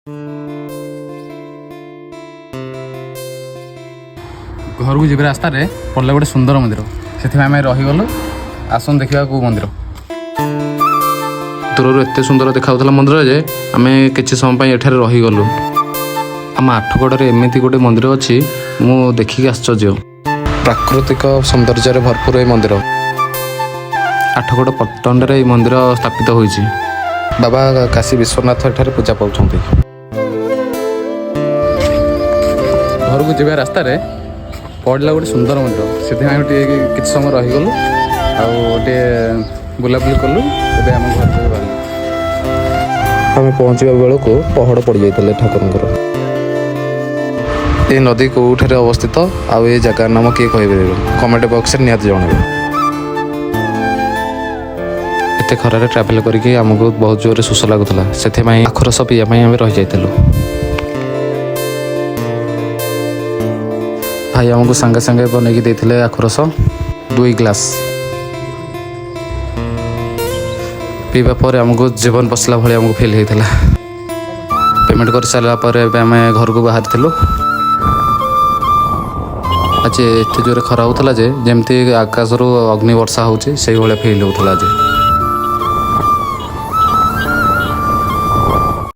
घर को जी रास्त पड़े गोटे सुंदर मंदिर से आम रहीगलु आसन देखा कौ मंदिर दूर एत सुंदर देखा मंदिर जे आम कि समय एठार रहीगलु। आम आठगड़े एमती गोटे मंदिर अच्छी मु देखिक आश्चर्य प्राकृतिक सौंदर्य भरपूर ये मंदिर। आठगड़ पट्टन मंदिर स्थापित होइछि। बाबा काशी विश्वनाथ एठार पूजा पाउछन्ति। घर को जी रास्त पड़ा गोटे सुंदर मंदिर से कि समय रहीगलु आटे बुलाबुली कलु आम घर बाहर आम पहुँचा बेलू पहाड़ पड़ जाते ठाकुर। ये नदी कौठार अवस्थित आउ ये जगह नाम किए कह कमेंट बॉक्स में निहत जन। एत खरारे ट्रावेल करके आमको बहुत जोर शोष लगुला से आखरस पीवाई आम रही जाइलु। भाई आमको सांगे सांगे बनैकी देते आखरस 2 ग्लास पीवा पर आमको जीवन बसला भाई आमको फिल होता। पेमेंट कर सारा आम घर को बाहर थिलु। आज एत जोर खरा होता जे जमती आकाश अग्नि वर्षा होची से फिल होता।